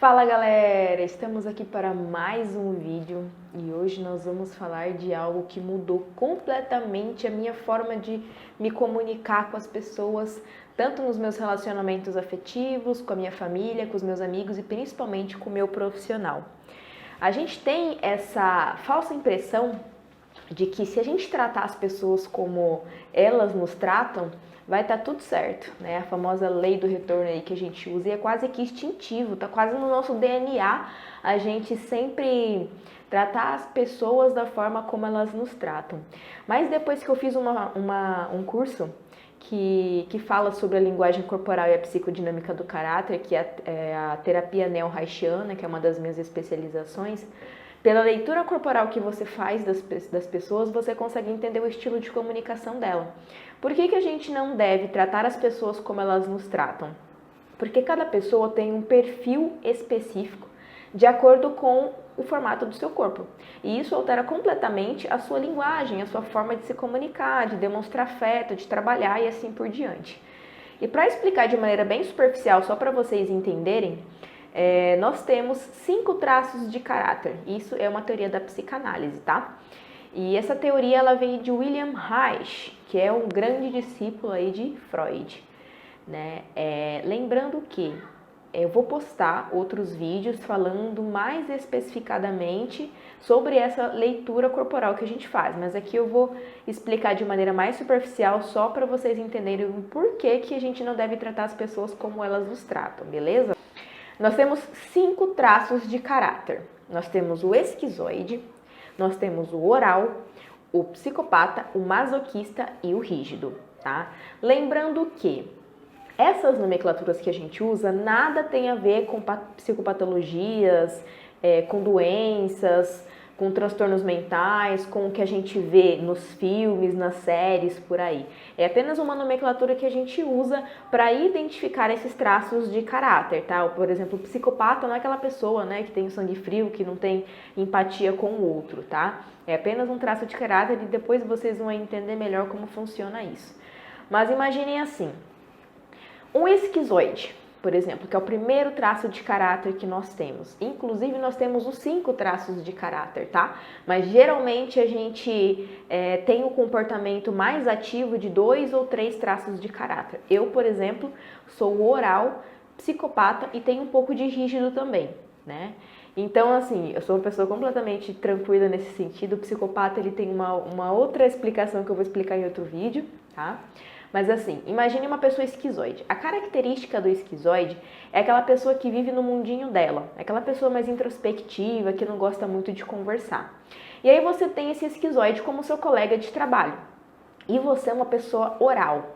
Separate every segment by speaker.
Speaker 1: Fala galera, estamos aqui para mais um vídeo e hoje nós vamos falar de algo que mudou completamente a minha forma de me comunicar com as pessoas, tanto nos meus relacionamentos afetivos, com a minha família, com os meus amigos e principalmente com o meu profissional. A gente tem essa falsa impressão de que se a gente tratar as pessoas como elas nos tratam, vai estar tudo certo, né? A famosa lei do retorno aí que a gente usa e é quase que instintivo, tá quase no nosso DNA a gente sempre tratar as pessoas da forma como elas nos tratam. Mas depois que eu fiz um curso que fala sobre a linguagem corporal e a psicodinâmica do caráter, que é a terapia neo-haitiana, que é uma das minhas especializações, pela leitura corporal que você faz das pessoas, você consegue entender o estilo de comunicação dela. Por que a gente não deve tratar as pessoas como elas nos tratam? Porque cada pessoa tem um perfil específico de acordo com o formato do seu corpo. E isso altera completamente a sua linguagem, a sua forma de se comunicar, de demonstrar afeto, de trabalhar e assim por diante. E para explicar de maneira bem superficial, só para vocês entenderem, nós temos 5 traços de caráter. Isso é uma teoria da psicanálise, tá? E essa teoria ela vem de William Reich, que é um grande discípulo aí de Freud, né? Lembrando que eu vou postar outros vídeos falando mais especificadamente sobre essa leitura corporal que a gente faz, mas aqui eu vou explicar de maneira mais superficial só para vocês entenderem o porquê que a gente não deve tratar as pessoas como elas nos tratam, beleza? Nós temos 5 traços de caráter. Nós temos o esquizoide, nós temos o oral, o psicopata, o masoquista e o rígido, tá? Lembrando que essas nomenclaturas que a gente usa nada tem a ver com psicopatologias, com doenças, com transtornos mentais, com o que a gente vê nos filmes, nas séries, por aí. É apenas uma nomenclatura que a gente usa para identificar esses traços de caráter, tá? Por exemplo, o psicopata não é aquela pessoa, né, que tem o sangue frio, que não tem empatia com o outro, tá? É apenas um traço de caráter e depois vocês vão entender melhor como funciona isso. Mas imaginem assim, um esquizoide, por exemplo, que é o primeiro traço de caráter que nós temos. Inclusive, nós temos os 5 traços de caráter, tá? Mas geralmente a gente tem um comportamento mais ativo de 2 ou 3 traços de caráter. Eu, por exemplo, sou o oral, psicopata e tenho um pouco de rígido também, né? Então, assim, eu sou uma pessoa completamente tranquila nesse sentido. O psicopata, ele tem uma outra explicação que eu vou explicar em outro vídeo, tá? Mas assim, imagine uma pessoa esquizoide. A característica do esquizoide é aquela pessoa que vive no mundinho dela, é aquela pessoa mais introspectiva, que não gosta muito de conversar. E aí você tem esse esquizoide como seu colega de trabalho. E você é uma pessoa oral.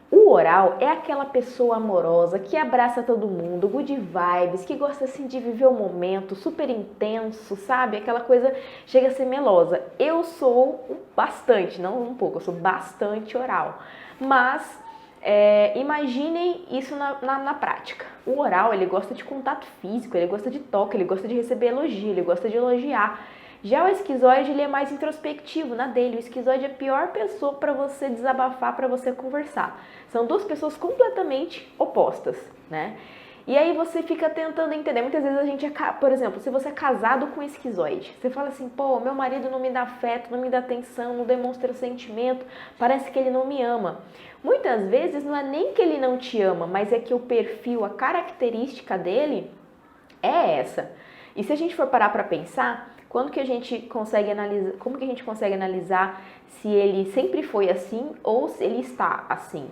Speaker 1: O oral é aquela pessoa amorosa que abraça todo mundo, good vibes, que gosta assim de viver o momento, super intenso, sabe? Aquela coisa chega a ser melosa. Eu sou bastante, não um pouco, eu sou bastante oral. Mas imaginem isso na prática. O oral, ele gosta de contato físico, ele gosta de toque, ele gosta de receber elogio, ele gosta de elogiar. Já o esquizoide, ele é mais introspectivo, na dele. O esquizoide é a pior pessoa para você desabafar, para você conversar. São 2 pessoas completamente opostas, né? E aí você fica tentando entender. Muitas vezes a gente, por exemplo, se você é casado com esquizoide, você fala assim, pô, meu marido não me dá afeto, não me dá atenção, não demonstra sentimento, parece que ele não me ama. Muitas vezes não é nem que ele não te ama, mas é que o perfil, a característica dele é essa. E se a gente for parar para pensar, como que a gente consegue analisar se ele sempre foi assim ou se ele está assim?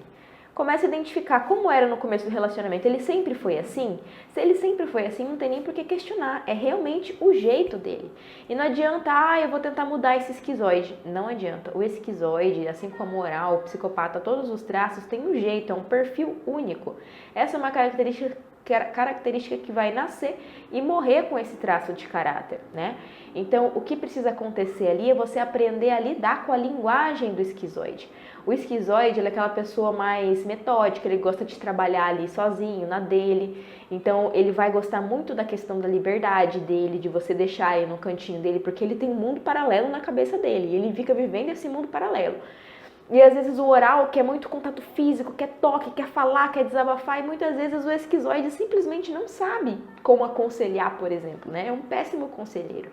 Speaker 1: Comece a identificar como era no começo do relacionamento. Ele sempre foi assim? Se ele sempre foi assim, não tem nem por que questionar. É realmente o jeito dele. E não adianta, eu vou tentar mudar esse esquizoide. Não adianta. O esquizoide, assim como o oral, o psicopata, todos os traços têm um jeito, é um perfil único. Essa é uma característica que vai nascer e morrer com esse traço de caráter, né? Então, o que precisa acontecer ali é você aprender a lidar com a linguagem do esquizoide. O esquizoide, ele é aquela pessoa mais metódica, ele gosta de trabalhar ali sozinho, na dele. Então, ele vai gostar muito da questão da liberdade dele, de você deixar ele no cantinho dele, porque ele tem um mundo paralelo na cabeça dele, e ele fica vivendo esse mundo paralelo. E às vezes o oral quer muito contato físico, quer toque, quer falar, quer desabafar, e muitas vezes o esquizoide simplesmente não sabe como aconselhar, por exemplo, né? É um péssimo conselheiro,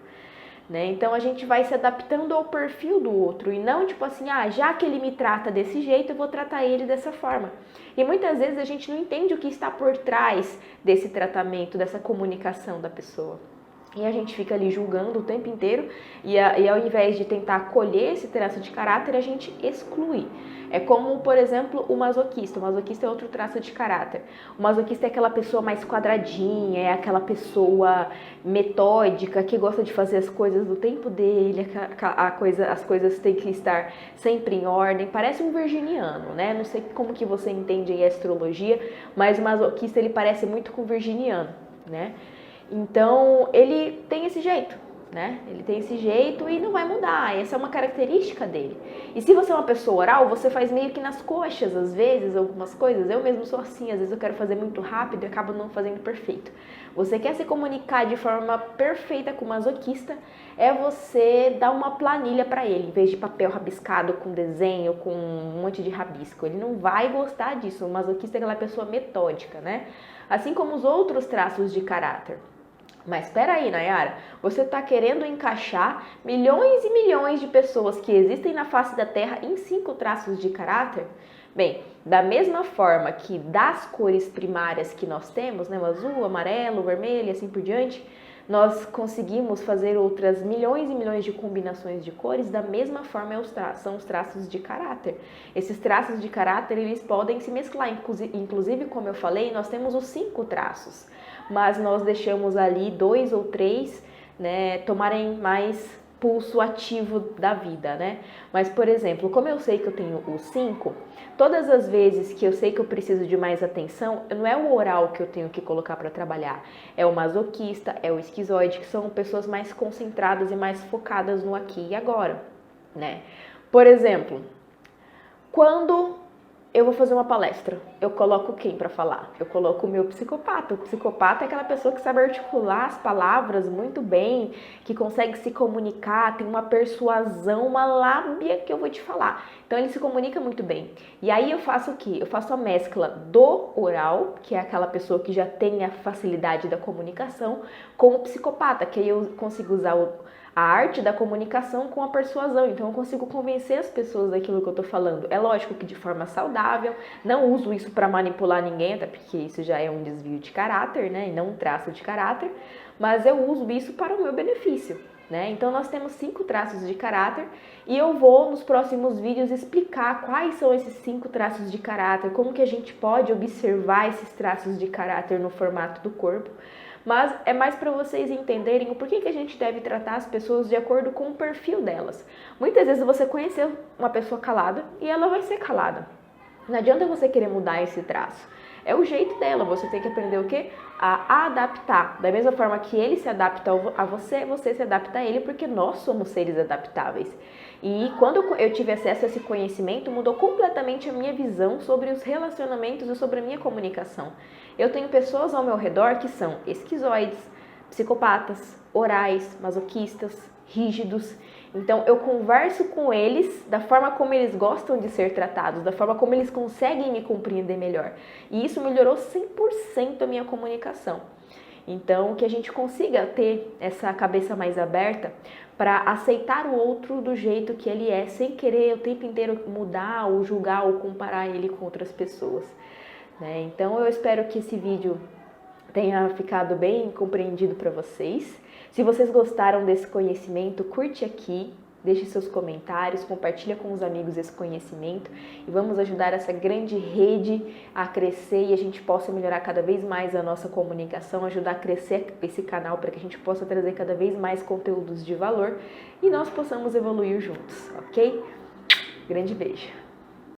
Speaker 1: né? Então a gente vai se adaptando ao perfil do outro e não tipo assim, já que ele me trata desse jeito, eu vou tratar ele dessa forma. E muitas vezes a gente não entende o que está por trás desse tratamento, dessa comunicação da pessoa. E a gente fica ali julgando o tempo inteiro e ao invés de tentar acolher esse traço de caráter, a gente exclui. É como, por exemplo, o masoquista. O masoquista é outro traço de caráter. O masoquista é aquela pessoa mais quadradinha, é aquela pessoa metódica, que gosta de fazer as coisas do tempo dele, as coisas têm que estar sempre em ordem. Parece um virginiano, né? Não sei como que você entende aí a astrologia, mas o masoquista ele parece muito com o virginiano, né? Então, ele tem esse jeito, né? Ele tem esse jeito e não vai mudar, essa é uma característica dele. E se você é uma pessoa oral, você faz meio que nas coxas, às vezes, algumas coisas. Eu mesmo sou assim, às vezes eu quero fazer muito rápido e acabo não fazendo perfeito. Você quer se comunicar de forma perfeita com o masoquista, é você dar uma planilha para ele, em vez de papel rabiscado com desenho, com um monte de rabisco. Ele não vai gostar disso, o masoquista é aquela pessoa metódica, né? Assim como os outros traços de caráter. Mas espera aí, Nayara, você está querendo encaixar milhões e milhões de pessoas que existem na face da Terra em 5 traços de caráter? Bem, da mesma forma que das cores primárias que nós temos, né, o azul, o amarelo, o vermelho e assim por diante, nós conseguimos fazer outras milhões e milhões de combinações de cores, da mesma forma são os traços de caráter. Esses traços de caráter, eles podem se mesclar, inclusive, como eu falei, nós temos os 5 traços, mas nós deixamos ali 2 ou 3, né, tomarem mais pulso ativo da vida, né? Mas, por exemplo, como eu sei que eu tenho os 5, todas as vezes que eu sei que eu preciso de mais atenção, não é o oral que eu tenho que colocar para trabalhar, é o masoquista, é o esquizoide, que são pessoas mais concentradas e mais focadas no aqui e agora, né? Por exemplo, quando eu vou fazer uma palestra, eu coloco quem para falar? Eu coloco o meu psicopata. O psicopata é aquela pessoa que sabe articular as palavras muito bem, que consegue se comunicar, tem uma persuasão, uma lábia que eu vou te falar. Então ele se comunica muito bem. E aí eu faço o quê? Eu faço a mescla do oral, que é aquela pessoa que já tem a facilidade da comunicação, com o psicopata, que aí eu consigo usar a arte da comunicação com a persuasão, então eu consigo convencer as pessoas daquilo que eu tô falando. É lógico que de forma saudável, não uso isso para manipular ninguém, até porque isso já é um desvio de caráter, né, e não um traço de caráter, mas eu uso isso para o meu benefício, né? Então nós temos 5 traços de caráter e eu vou nos próximos vídeos explicar quais são esses 5 traços de caráter, como que a gente pode observar esses traços de caráter no formato do corpo. Mas é mais para vocês entenderem o porquê que a gente deve tratar as pessoas de acordo com o perfil delas. Muitas vezes você conheceu uma pessoa calada e ela vai ser calada. Não adianta você querer mudar esse traço. É o jeito dela, você tem que aprender o quê? A adaptar. Da mesma forma que ele se adapta a você, você se adapta a ele, porque nós somos seres adaptáveis. E quando eu tive acesso a esse conhecimento, mudou completamente a minha visão sobre os relacionamentos e sobre a minha comunicação. Eu tenho pessoas ao meu redor que são esquizoides, psicopatas, orais, masoquistas, rígidos. Então eu converso com eles da forma como eles gostam de ser tratados, da forma como eles conseguem me compreender melhor. E isso melhorou 100% a minha comunicação. Então que a gente consiga ter essa cabeça mais aberta para aceitar o outro do jeito que ele é, sem querer o tempo inteiro mudar ou julgar ou comparar ele com outras pessoas, né? Então eu espero que esse vídeo tenha ficado bem compreendido para vocês. Se vocês gostaram desse conhecimento, curte aqui, deixe seus comentários, compartilha com os amigos esse conhecimento e vamos ajudar essa grande rede a crescer e a gente possa melhorar cada vez mais a nossa comunicação, ajudar a crescer esse canal para que a gente possa trazer cada vez mais conteúdos de valor e nós possamos evoluir juntos, ok? Grande beijo!